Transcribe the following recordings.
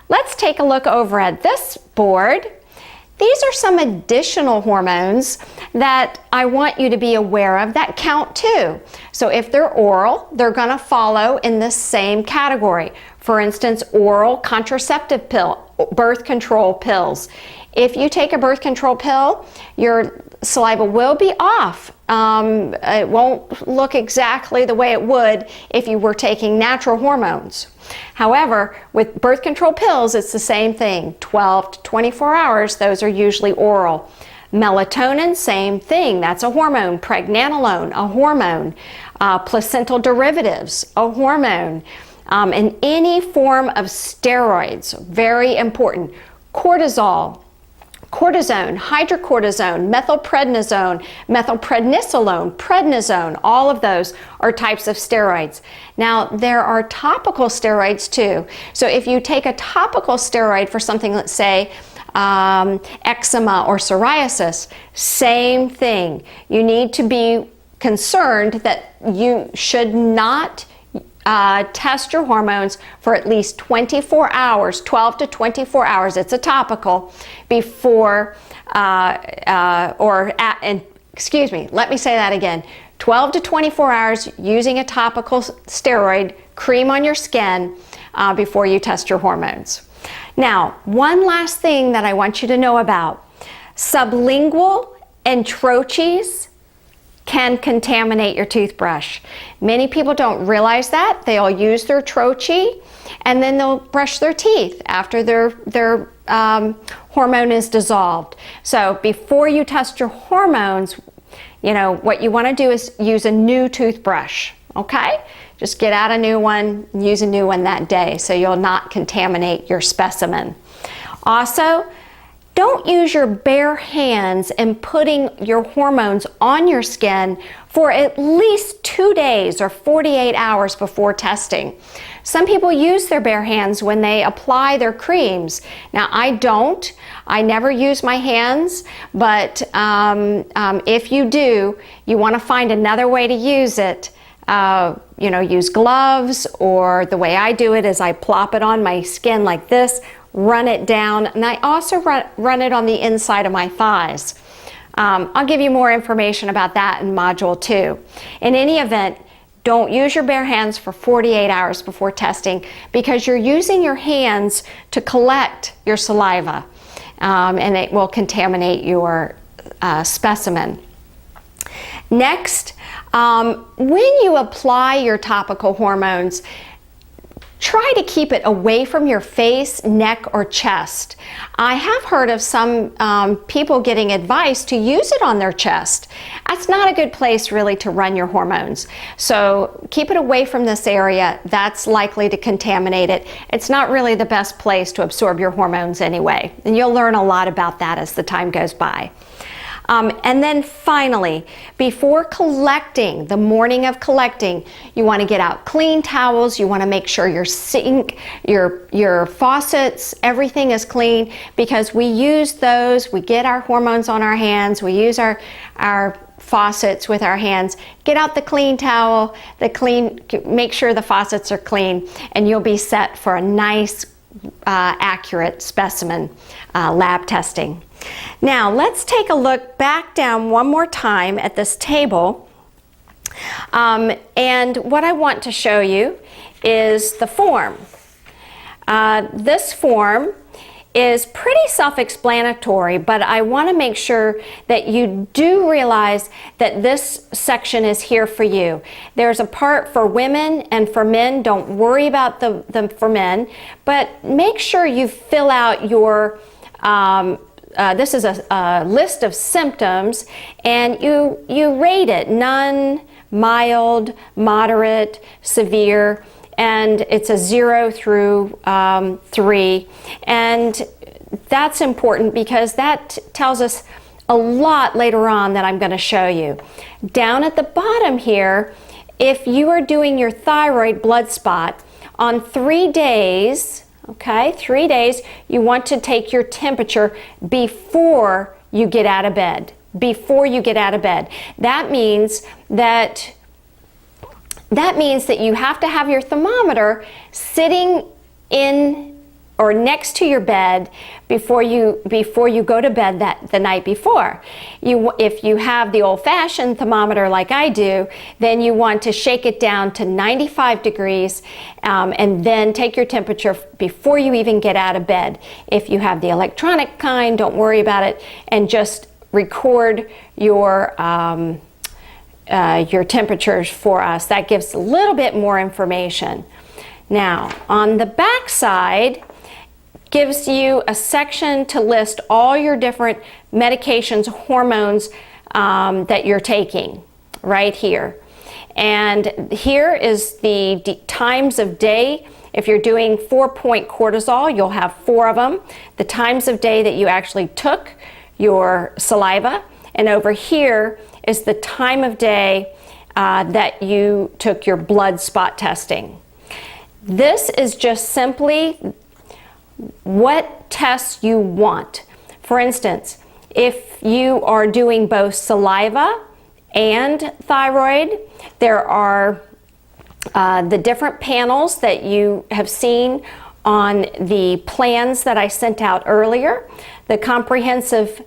let's take a look over at this board. These are some additional hormones that I want you to be aware of that count too. So if they're oral, they're going to follow in the same category. For instance, oral contraceptive pill, birth control pills. If you take a birth control pill, your saliva will be off. It won't look exactly the way it would if you were taking natural hormones. However, with birth control pills, it's the same thing. 12 to 24 hours, those are usually oral. Melatonin, same thing. That's a hormone. Pregnenolone, a hormone. Placental derivatives, a hormone. And any form of steroids, very important. Cortisol, cortisone, hydrocortisone, methylprednisone, methylprednisolone, prednisone, all of those are types of steroids. Now, there are topical steroids too. So if you take a topical steroid for something, let's say, eczema or psoriasis, same thing. You need to be concerned that you should not test your hormones for at least 24 hours, 12 to 24 hours, it's a topical, before, excuse me, let me say that again, 12 to 24 hours using a topical steroid cream on your skin before you test your hormones. Now, one last thing that I want you to know about, sublingual and troches can contaminate your toothbrush. Many people don't realize that. They'll use their troche and then they'll brush their teeth after their hormone is dissolved. So before you test your hormones, you know, what you want to do is use a new toothbrush, okay? Just get out a new one, use a new one that day so you'll not contaminate your specimen. Also, don't use your bare hands in putting your hormones on your skin for at least 2 days or 48 hours before testing. Some people use their bare hands when they apply their creams. Now, I don't. I never use my hands, but if you do, you want to find another way to use it. You know, use gloves, or the way I do it is I plop it on my skin like this, run it down, and I also run it on the inside of my thighs. I'll give you more information about that in Module 2. In any event, don't use your bare hands for 48 hours before testing because you're using your hands to collect your saliva, and it will contaminate your specimen. Next, when you apply your topical hormones, try to keep it away from your face, neck, or chest. I have heard of some people getting advice to use it on their chest. That's not a good place really to run your hormones. So keep it away from this area. That's likely to contaminate it. It's not really the best place to absorb your hormones anyway. And you'll learn a lot about that as the time goes by. And then finally, before collecting, the morning of collecting, you want to get out clean towels. You want to make sure your sink, your faucets, everything is clean, because we use those, we get our hormones on our hands, we use our faucets with our hands. Get out the clean towel, make sure the faucets are clean, and you'll be set for a nice, accurate specimen lab testing. Now let's take a look back down one more time at this table, and what I want to show you is the form. This form is pretty self-explanatory, but I want to make sure that you do realize that this section is here for you. There's a part for women and for men. Don't worry about the for men, but make sure you fill out your this is a list of symptoms, and you rate it: none, mild, moderate, severe, and it's a 0 through 3. And that's important because that tells us a lot later on that I'm going to show you. Down at the bottom here, if you are doing your thyroid blood spot on 3 days, okay, 3 days, you want to take your temperature before you get out of bed. Before you get out of bed. That means that you have to have your thermometer sitting in or next to your bed before you go to bed the night before. If you have the old-fashioned thermometer like I do, then you want to shake it down to 95 degrees and then take your temperature before you even get out of bed. If you have the electronic kind, don't worry about it, and just record your temperatures for us. That gives a little bit more information. Now, on the back side, gives you a section to list all your different medications, hormones that you're taking right here. And here is the times of day. If you're doing 4-point cortisol, you'll have 4 of them. The times of day that you actually took your saliva. And over here is the time of day that you took your blood spot testing. This is just simply what tests you want. For instance, if you are doing both saliva and thyroid, there are the different panels that you have seen on the plans that I sent out earlier. The Comprehensive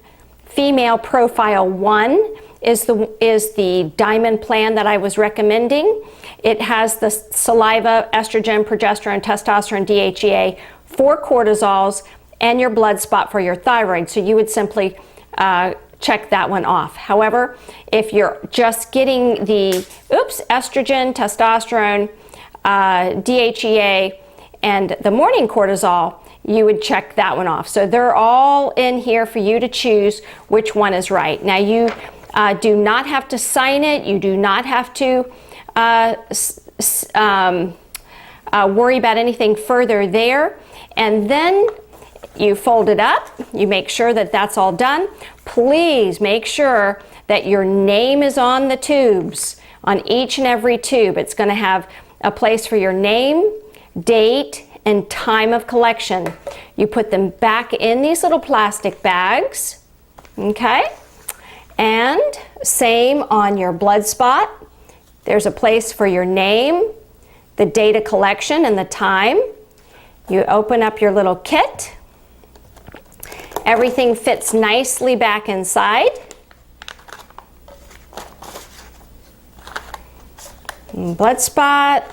Female Profile 1 is the diamond plan that I was recommending. It has the saliva, estrogen, progesterone, testosterone, DHEA, 4 cortisols, and your blood spot for your thyroid. So you would simply check that one off. However, if you're just getting the estrogen, testosterone, DHEA, and the morning cortisol, you would check that one off. So they're all in here for you to choose which one is right. Now you do not have to sign it. You do not have to worry about anything further there. And then you fold it up. You make sure that that's all done. Please make sure that your name is on the tubes, on each and every tube. It's going to have a place for your name, date, and time of collection. You put them back in these little plastic bags, okay? And same on your blood spot. There's a place for your name, the date of collection, and the time. You open up your little kit. Everything fits nicely back inside. Blood spot,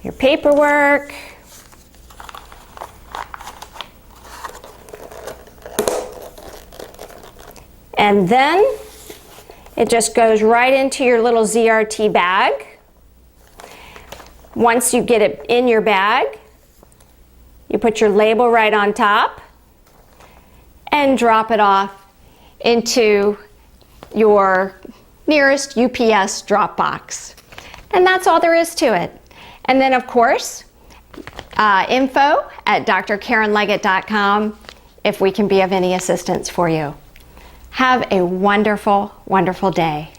your paperwork. And then it just goes right into your little ZRT bag. Once you get it in your bag, you put your label right on top and drop it off into your nearest UPS drop box. And that's all there is to it. And then, of course, info@drkarenleggett.com if we can be of any assistance for you. Have a wonderful, wonderful day.